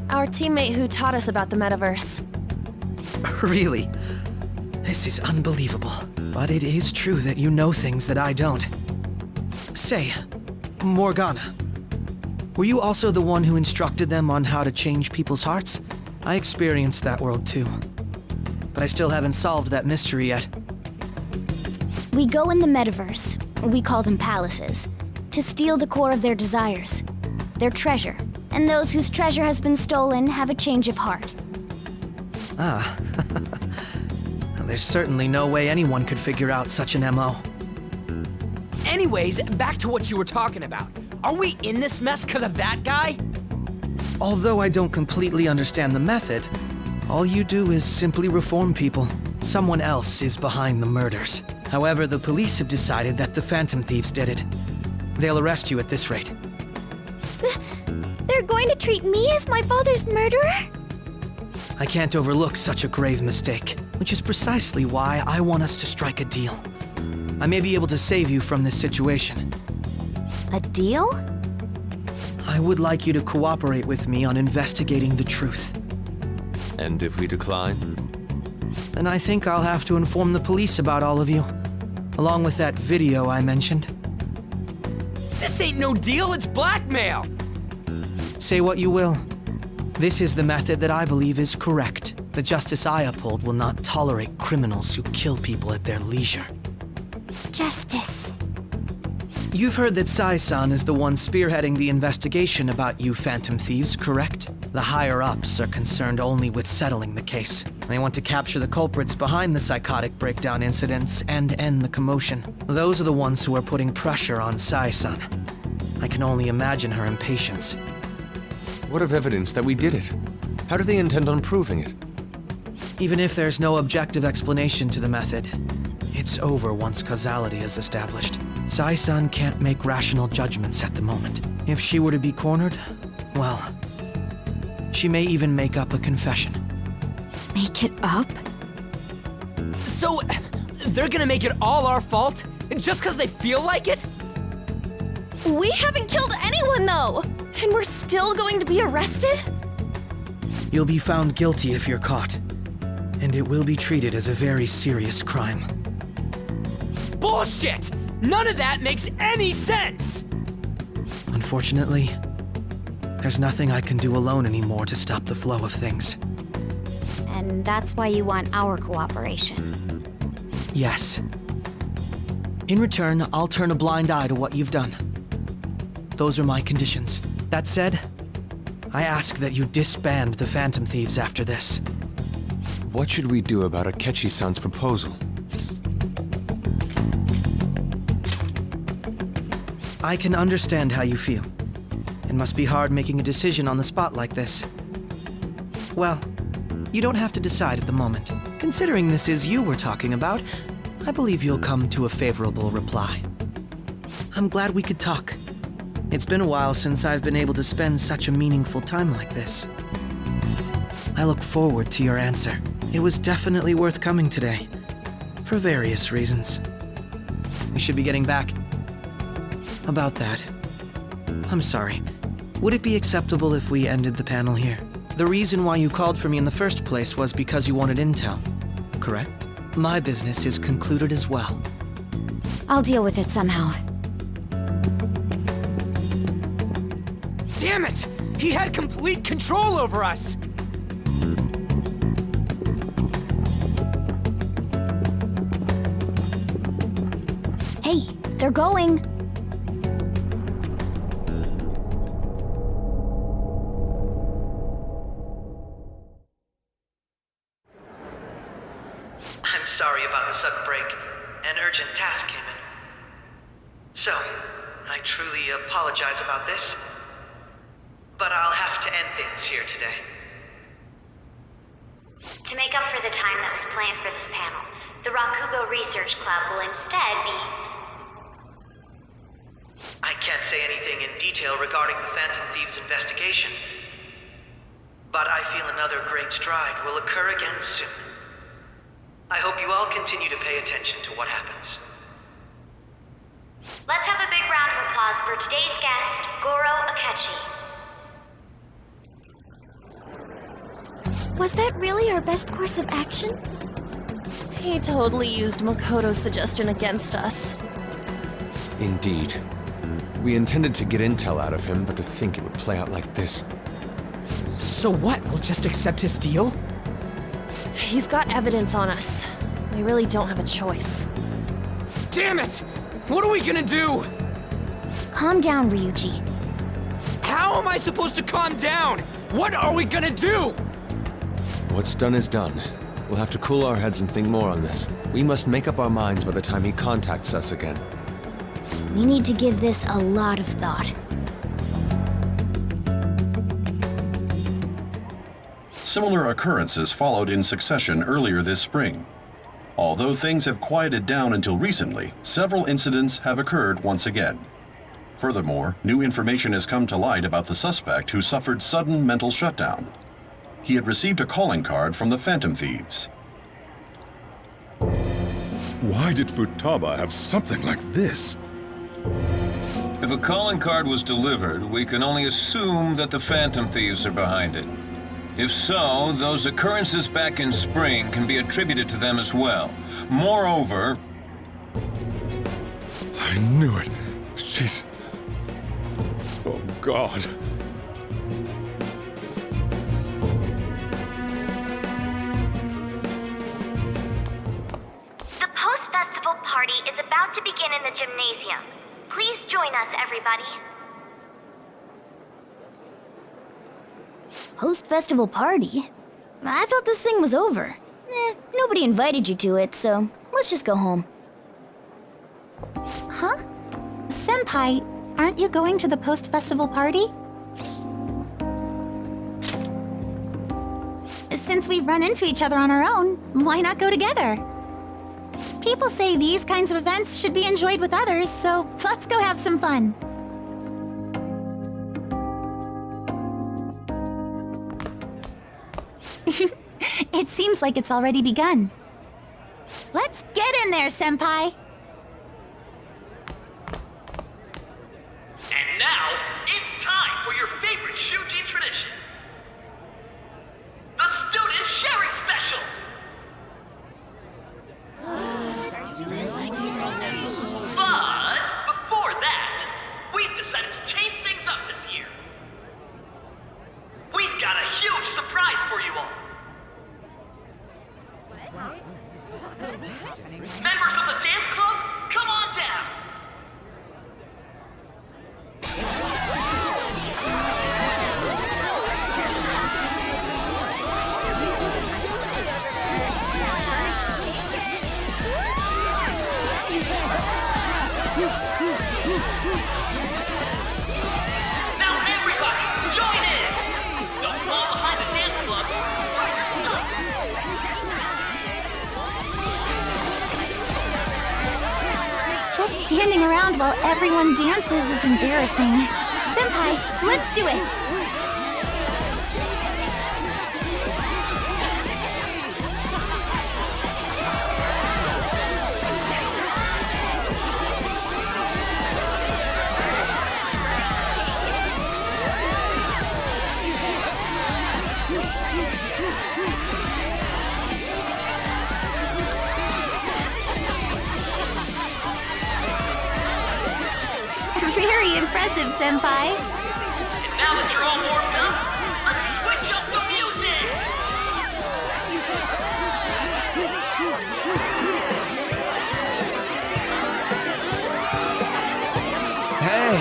our teammate who taught us about the metaverse. Really? This is unbelievable. But it is true that you know things that I don't. Say, Morgana, were you also the one who instructed them on how to change people's hearts? I experienced that world too. But I still haven't solved that mystery yet. We go in the metaverse, we call them palaces, to steal the core of their desires, their treasure. And those whose treasure has been stolen have a change of heart. Ah. There's certainly no way anyone could figure out such an MO. Anyways, back to what you were talking about. Are we in this mess because of that guy? Although I don't completely understand the method, all you do is simply reform people. Someone else is behind the murders. However, the police have decided that the Phantom Thieves did it. They'll arrest you at this rate. They're going to treat me as my father's murderer? I can't overlook such a grave mistake, which is precisely why I want us to strike a deal. I may be able to save you from this situation. A deal? I would like you to cooperate with me on investigating the truth. And if we decline? Then I think I'll have to inform the police about all of you, along with that video I mentioned. This ain't no deal, it's blackmail! Say what you will. This is the method that I believe is correct. The justice I uphold will not tolerate criminals who kill people at their leisure. Justice. You've heard that Sai-san is the one spearheading the investigation about you Phantom Thieves, correct? The higher-ups are concerned only with settling the case. They want to capture the culprits behind the psychotic breakdown incidents and end the commotion. Those are the ones who are putting pressure on Sai-san. I can only imagine her impatience. What of evidence that we did it? How do they intend on proving it? Even if there's no objective explanation to the method, it's over once causality is established. Sai-san can't make rational judgments at the moment. If she were to be cornered, well, she may even make up a confession. Make it up? So, they're gonna make it all our fault? Just because they feel like it? We haven't killed anyone, though! And we're still going to be arrested? You'll be found guilty if you're caught. And it will be treated as a very serious crime. Bullshit! None of that makes any sense! Unfortunately, there's nothing I can do alone anymore to stop the flow of things. And that's why you want our cooperation. Yes. In return, I'll turn a blind eye to what you've done. Those are my conditions. That said, I ask that you disband the Phantom Thieves after this. What should we do about Akechi-san's proposal? I can understand how you feel. It must be hard making a decision on the spot like this. Well, you don't have to decide at the moment. Considering this is you we're talking about, I believe you'll come to a favorable reply. I'm glad we could talk. It's been a while since I've been able to spend such a meaningful time like this. I look forward to your answer. It was definitely worth coming today, for various reasons. We should be getting back. About that, I'm sorry. Would it be acceptable if we ended the panel here? The reason why you called for me in the first place was because you wanted intel, correct? My business is concluded as well. I'll deal with it somehow. Damn it! He had complete control over us! Hey, they're going. I'm sorry about the sudden break. An urgent task came in. So, I truly apologize about this, but I'll have to end things here today. To make up for the time that was planned for this panel, the Rakugo Research Club will instead be... I can't say anything in detail regarding the Phantom Thieves investigation, but I feel another great stride will occur again soon. I hope you all continue to pay attention to what happens. Let's have a big round of applause for today's guest, Goro Akechi. Was that really our best course of action? He totally used Makoto's suggestion against us. Indeed. We intended to get intel out of him, but to think it would play out like this. So what? We'll just accept his deal? He's got evidence on us. We really don't have a choice. Damn it! What are we gonna do? Calm down, Ryuji. How am I supposed to calm down? What are we gonna do? What's done is done. We'll have to cool our heads and think more on this. We must make up our minds by the time he contacts us again. We need to give this a lot of thought. Similar occurrences followed in succession earlier this spring. Although things have quieted down until recently, several incidents have occurred once again. Furthermore, new information has come to light about the suspect who suffered sudden mental shutdown. He had received a calling card from the Phantom Thieves. Why did Futaba have something like this? If a calling card was delivered, we can only assume that the Phantom Thieves are behind it. If so, those occurrences back in spring can be attributed to them as well. Moreover... I knew it. She's... Oh, God. The post-festival party is about to begin in the gymnasium. Please join us, everybody. Post-festival party? I thought this thing was over. Nobody invited you to it, so let's just go home. Huh? Senpai, aren't you going to the post-festival party? Since we've run into each other on our own, why not go together? People say these kinds of events should be enjoyed with others, so let's go have some fun. It seems like it's already begun. Let's get in there, Senpai! And now, it's time for your favorite Shuji tradition. The Student Sharing Special! But before that, we've decided to change things up this year. We've got a huge surprise for you all. Members of the dance club, come on down. Now everybody, join in! Don't fall behind the dance club. Find your stuff. around while everyone dances is embarrassing. Senpai, let's do it! Very impressive, Senpai. And now that you're all warmed up, let's switch up the music! Hey,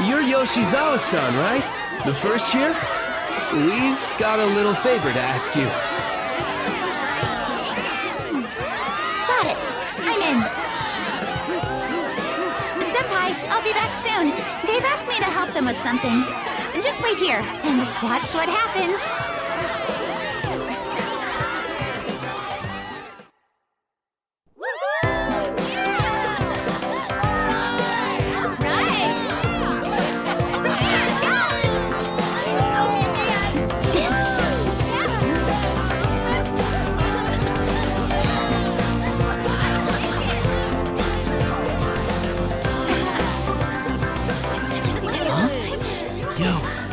you're Yoshizawa-san, right? The first year? We've got a little favor to ask you. Got it. I'm in. Senpai, I'll be back soon. They've asked me to help them with something. Just wait here and watch what happens.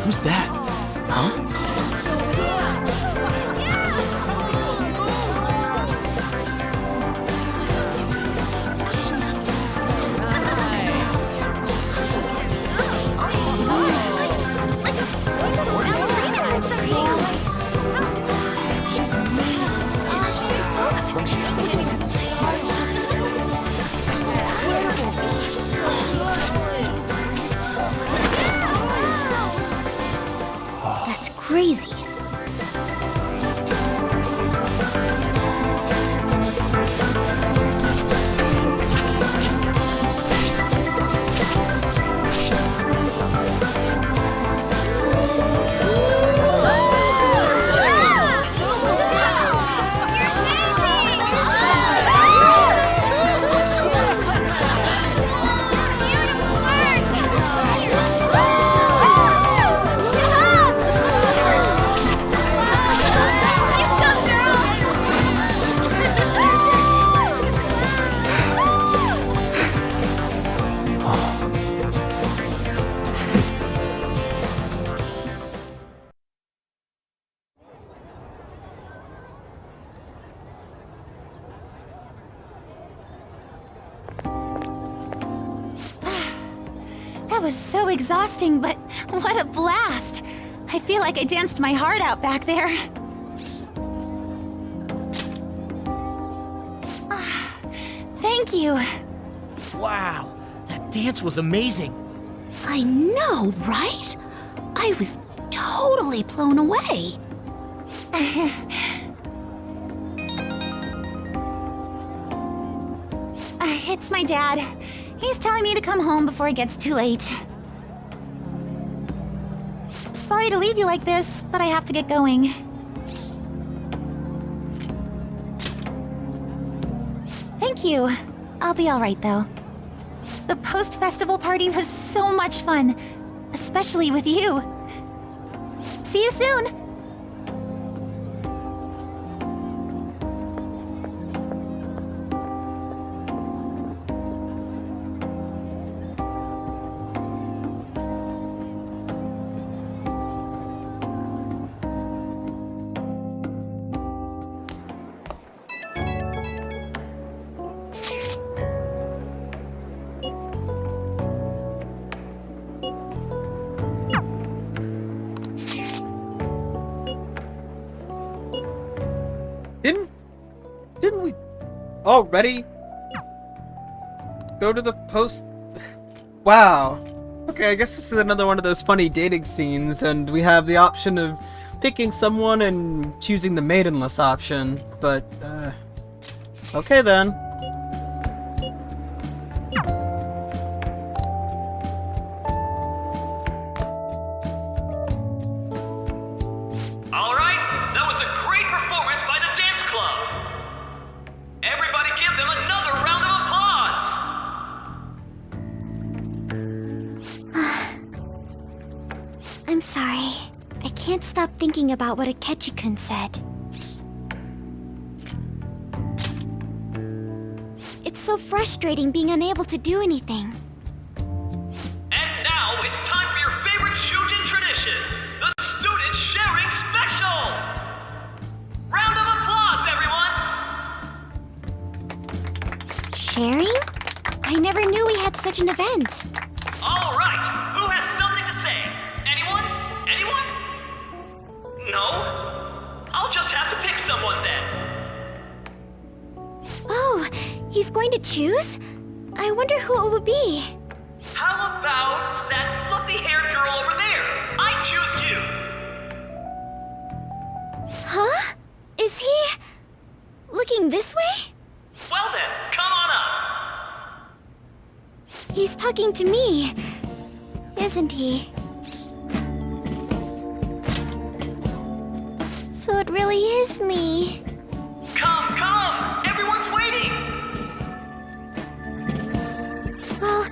Who's that? Huh? That's crazy. That was so exhausting, but what a blast! I feel like I danced my heart out back there. Thank you. Wow, that dance was amazing. I know, right? I was totally blown away. It's my dad. He's telling me to come home before it gets too late. Sorry to leave you like this, but I have to get going. Thank you. I'll be alright though. The post-festival party was so much fun, especially with you. See you soon! Didn't we already go to the post? Wow. Okay, I guess this is another one of those funny dating scenes, and we have the option of picking someone and choosing the maidenless option, but, okay then. can't stop thinking about what Akechi-kun said. It's so frustrating being unable to do anything. And now it's time for your favorite Shujin tradition, the Student Sharing Special! Round of applause, everyone! Sharing? I never knew we had such an event. All right, who has something to say? Anyone? Anyone? No? I'll just have to pick someone then. Oh, he's going to choose? I wonder who it would be. How about that fluffy-haired girl over there? I choose you! Huh? Is he... looking this way? Well then, come on up! He's talking to me, isn't he? So it really is me. Come, come! Everyone's waiting! Well,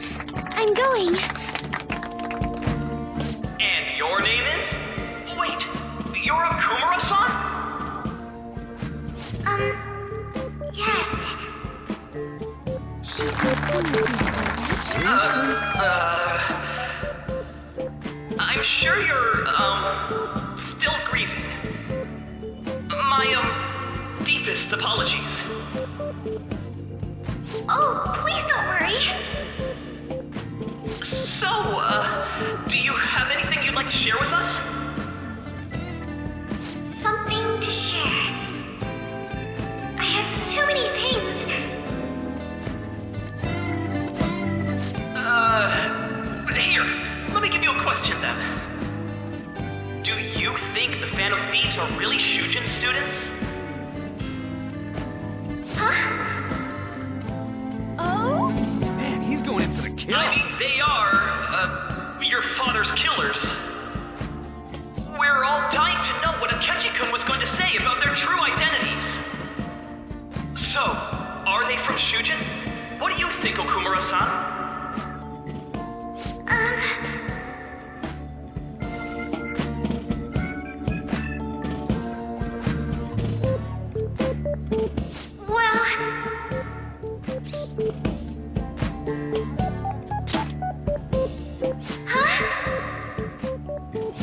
I'm going. And your name is? Wait, you're a Kumura-san? Yes. She's I'm sure you're, still grieving. My, deepest apologies. Oh, please don't worry. So, do you have anything you'd like to share with us? Something to share. I have too many things. Here, let me give you a question then. Do you think the Phantom Thieves are really Shujin students? Huh? Oh? Man, he's going in for the kill. I mean, they are, your father's killers. We're all dying to know what Akechi-kun was going to say about their true identities. So, are they from Shujin? What do you think, Okumura-san?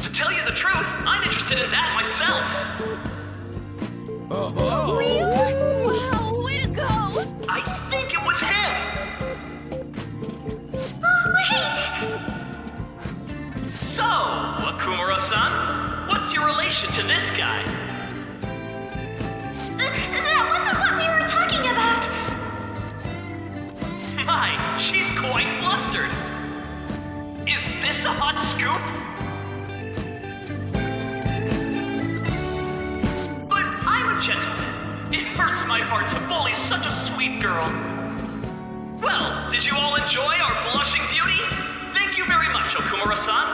To tell you the truth, I'm interested in that myself. Oh. Wow, way to go! I think it was him. Oh, wait! So, Okumura-san, what's your relation to this guy? That wasn't what we were talking about! My, she's quite flustered. Is this a hot scoop? But I'm a gentleman. It hurts my heart to bully such a sweet girl. Well, did you all enjoy our blushing beauty? Thank you very much, Okumura-san.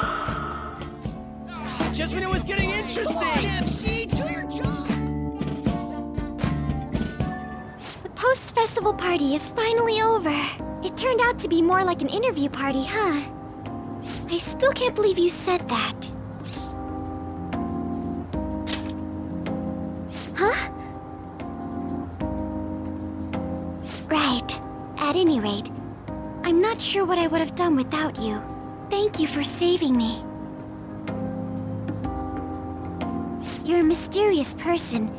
Just when it was getting interesting! MC, do your job! The post-festival party is finally over. It turned out to be more like an interview party, huh? I still can't believe you said that. Huh? Right. At any rate, I'm not sure what I would have done without you. Thank you for saving me. You're a mysterious person,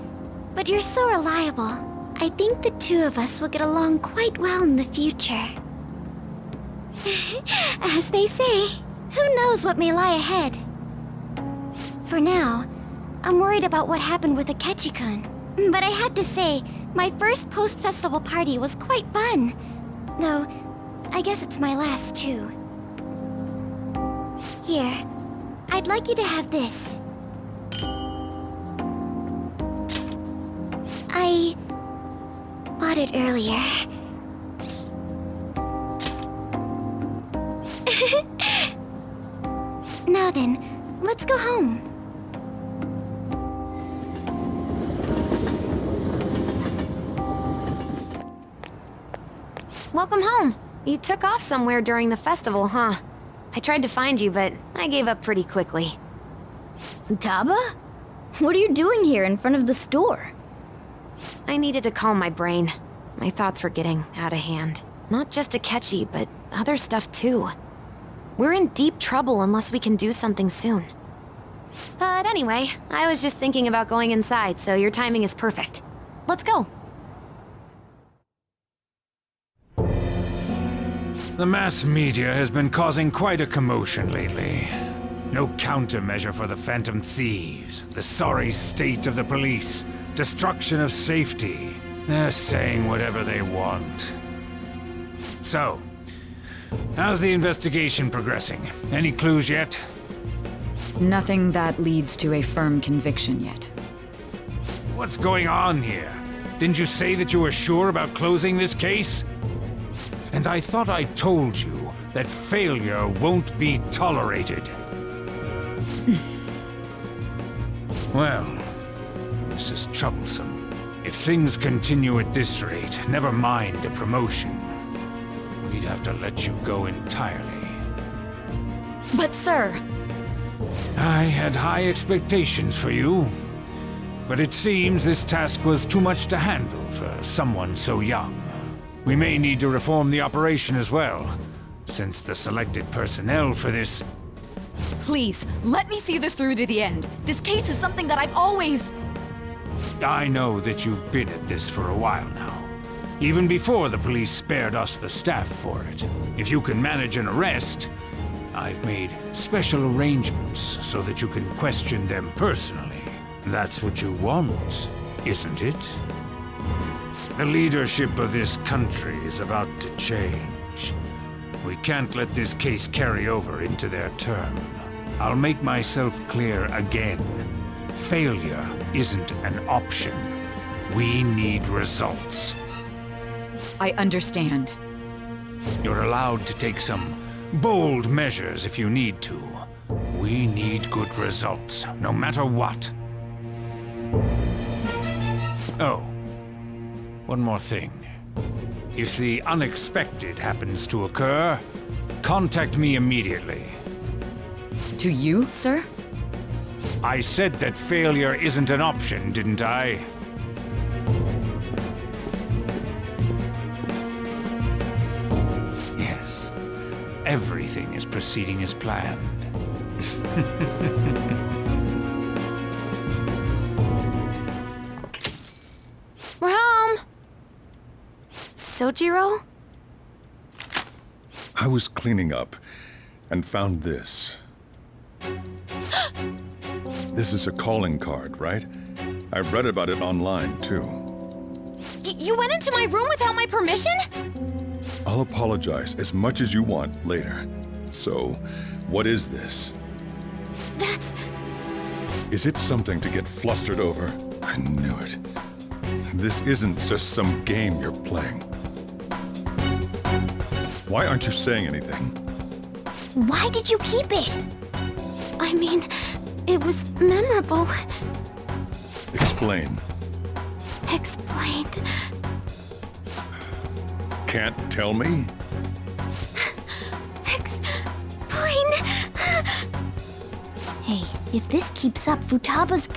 but you're so reliable. I think the two of us will get along quite well in the future. As they say, who knows what may lie ahead? For now, I'm worried about what happened with Akechi-kun. But I had to say, my first post-festival party was quite fun. Though, I guess it's my last too. Here, I'd like you to have this. I bought it earlier. Now then, let's go home. Welcome home. You took off somewhere during the festival, huh? I tried to find you, but I gave up pretty quickly. Futaba? What are you doing here in front of the store? I needed to calm my brain. My thoughts were getting out of hand. Not just Akechi, but other stuff too. We're in deep trouble unless we can do something soon. But anyway, I was just thinking about going inside, so your timing is perfect. Let's go. The mass media has been causing quite a commotion lately. No countermeasure for the Phantom Thieves, the sorry state of the police, destruction of safety. They're saying whatever they want. So, how's the investigation progressing? Any clues yet? Nothing that leads to a firm conviction yet. What's going on here? Didn't you say that you were sure about closing this case? And I thought I told you that failure won't be tolerated. Well, this is troublesome. If things continue at this rate, never mind a promotion. We'd have to let you go entirely. But sir... I had high expectations for you. But it seems this task was too much to handle for someone so young. We may need to reform the operation as well, since the selected personnel for this... Please, let me see this through to the end. This case is something that I've always... I know that you've been at this for a while now. Even before the police spared us the staff for it. If you can manage an arrest, I've made special arrangements so that you can question them personally. That's what you want, isn't it? The leadership of this country is about to change. We can't let this case carry over into their term. I'll make myself clear again. Failure isn't an option. We need results. I understand. You're allowed to take some bold measures if you need to. We need good results, no matter what. Oh, one more thing. If the unexpected happens to occur, contact me immediately. To you, sir? I said that failure isn't an option, didn't I? Yes. Everything is proceeding as planned. We're home! Sojiro? I was cleaning up and found this. This is a calling card, right? I read about it online, too. You went into my room without my permission? I'll apologize as much as you want later. So, what is this? That's... Is it something to get flustered over? I knew it. This isn't just some game you're playing. Why aren't you saying anything? Why did you keep it? I mean, it was memorable. Explain. Explain. Can't tell me? Explain. Hey, if this keeps up, Futaba's...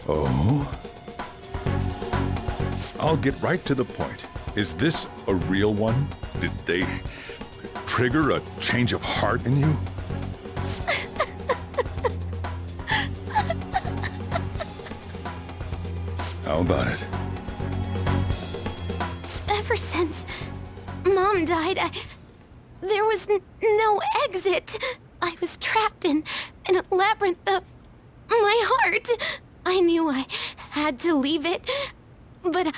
Oh? I'll get right to the point. Is this a real one? Did they trigger a change of heart in you? How about it? Ever since Mom died, there was no exit. I was trapped in a labyrinth of my heart. I knew I had to leave it, but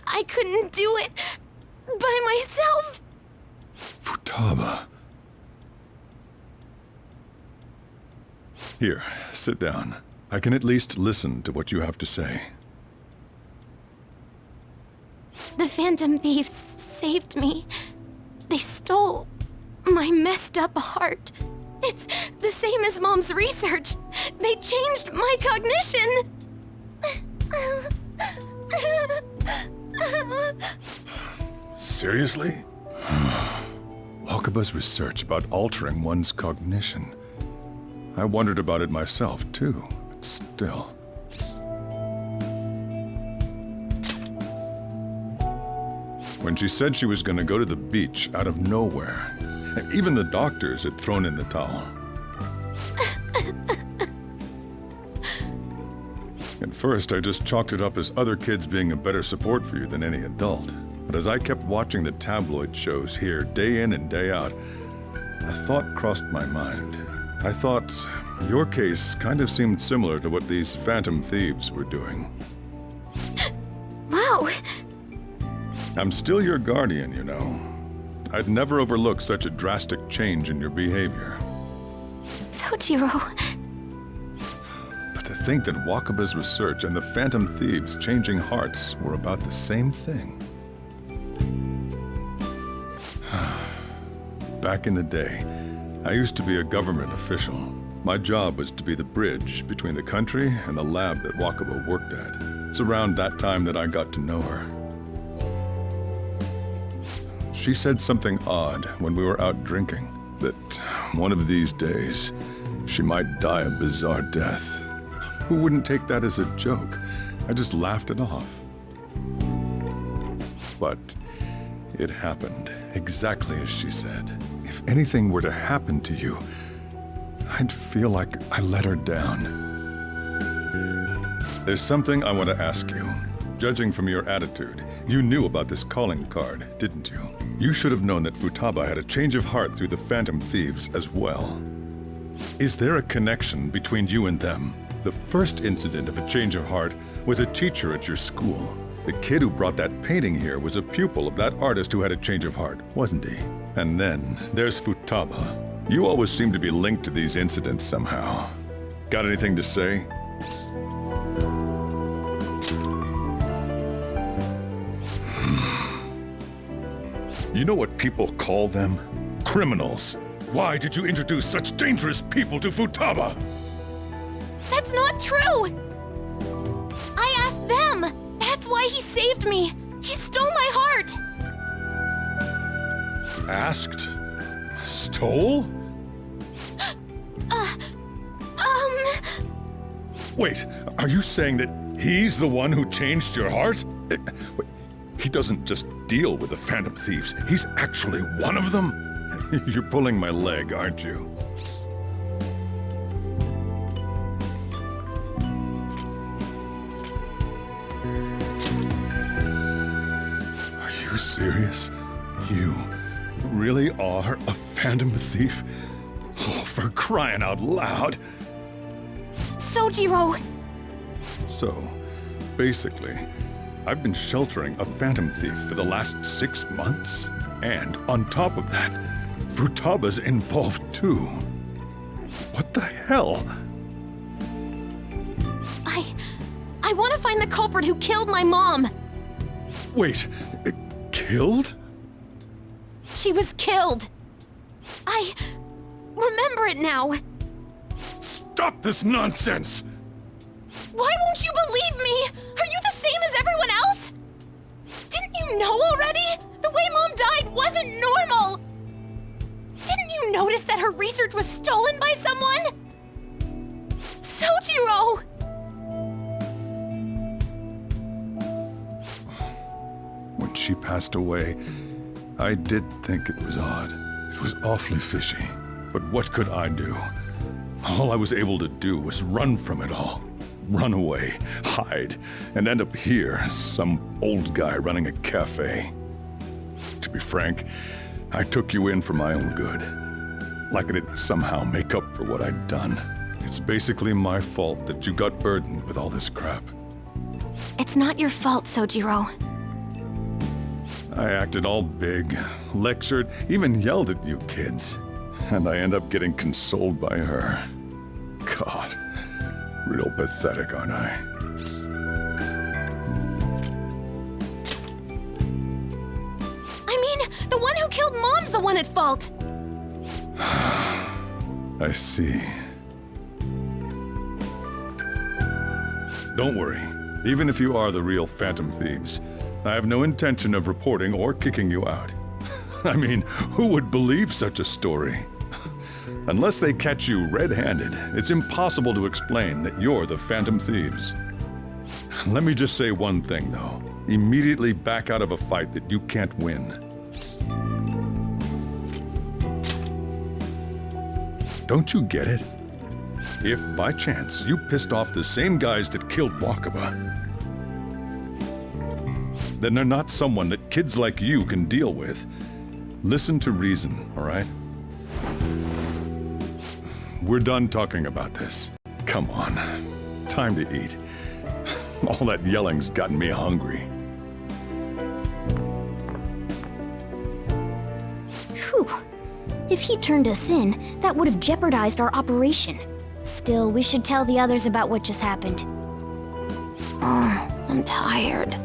I couldn't do it by myself. Futaba. Here, sit down. I can at least listen to what you have to say. The Phantom Thieves saved me. They stole my messed up heart. It's the same as Mom's research. They changed my cognition. Seriously? Wakaba's research about altering one's cognition. I wondered about it myself, too, but still. When she said she was going to go to the beach out of nowhere, even the doctors had thrown in the towel. At first, I just chalked it up as other kids being a better support for you than any adult. But as I kept watching the tabloid shows here, day in and day out, a thought crossed my mind. I thought your case kind of seemed similar to what these phantom thieves were doing. Wow! I'm still your guardian, you know. I'd never overlook such a drastic change in your behavior. Sojiro... But to think that Wakaba's research and the phantom thieves changing hearts were about the same thing. Back in the day, I used to be a government official. My job was to be the bridge between the country and the lab that Wakaba worked at. It's around that time that I got to know her. She said something odd when we were out drinking, that one of these days, she might die a bizarre death. Who wouldn't take that as a joke? I just laughed it off. But it happened exactly as she said. If anything were to happen to you, I'd feel like I let her down. There's something I want to ask you. Judging from your attitude, you knew about this calling card, didn't you? You should have known that Futaba had a change of heart through the Phantom Thieves as well. Is there a connection between you and them? The first incident of a change of heart was a teacher at your school. The kid who brought that painting here was a pupil of that artist who had a change of heart, wasn't he? And then there's Futaba. You always seem to be linked to these incidents somehow. Got anything to say? You know what people call them? Criminals. Why did you introduce such dangerous people to Futaba? That's not true! I asked them! That's why he saved me! He stole my heart! Asked? Stole? Wait, are you saying that he's the one who changed your heart? He doesn't just deal with the Phantom Thieves, he's actually one of them? You're pulling my leg, aren't you? Are you serious? You really are a Phantom Thief? Oh, for crying out loud! Sojiro! So, basically, I've been sheltering a Phantom Thief for the last 6 months. And on top of that, Futaba's involved too. What the hell? I want to find the culprit who killed my mom! Wait, killed? She was killed! I remember it now! Stop this nonsense! Why won't you believe me? Are you the same as everyone else? Didn't you know already? The way Mom died wasn't normal! Didn't you notice that her research was stolen by someone? Sojiro! When she passed away, I did think it was odd. It was awfully fishy. But what could I do? All I was able to do was run from it all. Run away, hide, and end up here as some old guy running a cafe. To be frank, I took you in for my own good. Like it'd somehow make up for what I'd done. It's basically my fault that you got burdened with all this crap. It's not your fault, Sojiro. I acted all big, lectured, even yelled at you kids. And I end up getting consoled by her. God, real pathetic, aren't I? I mean, the one who killed Mom's the one at fault! I see. Don't worry. Even if you are the real Phantom Thieves, I have no intention of reporting or kicking you out. I mean, who would believe such a story? Unless they catch you red-handed, it's impossible to explain that you're the Phantom Thieves. Let me just say one thing, though. Immediately back out of a fight that you can't win. Don't you get it? If, by chance, you pissed off the same guys that killed Wakaba, then they're not someone that kids like you can deal with. Listen to reason, all right? We're done talking about this. Come on. Time to eat. All that yelling's gotten me hungry. Whew. If he turned us in, that would have jeopardized our operation. Still, we should tell the others about what just happened. Oh, I'm tired.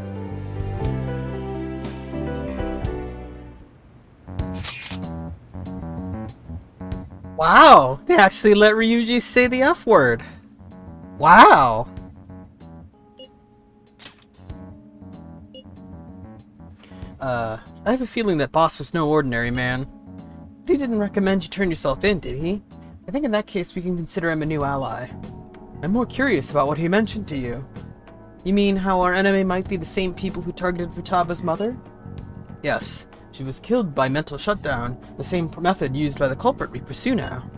Wow, they actually let Ryuji say the F word. Wow. I have a feeling that boss was no ordinary man. But he didn't recommend you turn yourself in, did he? I think in that case we can consider him a new ally. I'm more curious about what he mentioned to you. You mean how our enemy might be the same people who targeted Futaba's mother? Yes, she was killed by mental shutdown, the same method used by the culprit we pursue now.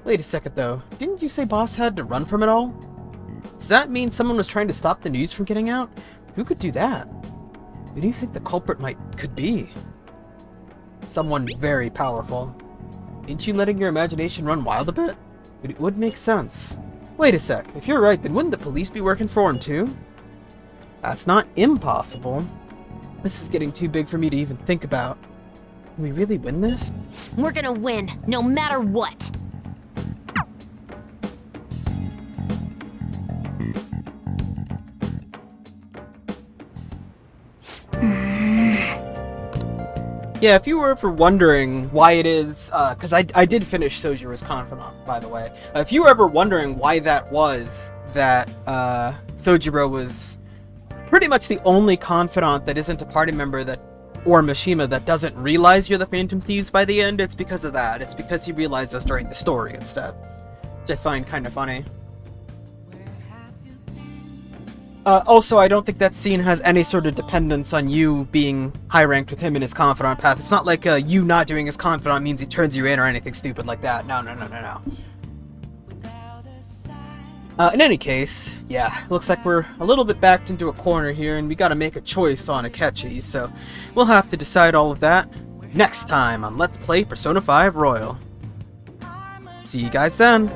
Wait a second though, didn't you say boss had to run from it all? Does that mean someone was trying to stop the news from getting out? Who could do that? Who do you think the culprit could be? Someone very powerful. Ain't you letting your imagination run wild a bit? It would make sense. Wait a sec, if you're right, then wouldn't the police be working for him too? That's not impossible. This is getting too big for me to even think about. Can we really win this? We're gonna win, no matter what. Yeah, if you were ever wondering why it is, because I did finish Sojiro's Confidant, by the way. If you were ever wondering why that was, that Sojiro was pretty much the only Confidant that isn't a party member or Mishima that doesn't realize you're the Phantom Thieves by the end, it's because of that. It's because he realizes during the story instead. Which I find kind of funny. Also, I don't think that scene has any sort of dependence on you being high-ranked with him in his Confidant path. It's not like you not doing his Confidant means he turns you in or anything stupid like that. No. In any case, yeah, looks like we're a little bit backed into a corner here, and we gotta make a choice on Akechi, so we'll have to decide all of that next time on Let's Play Persona 5 Royal. See you guys then!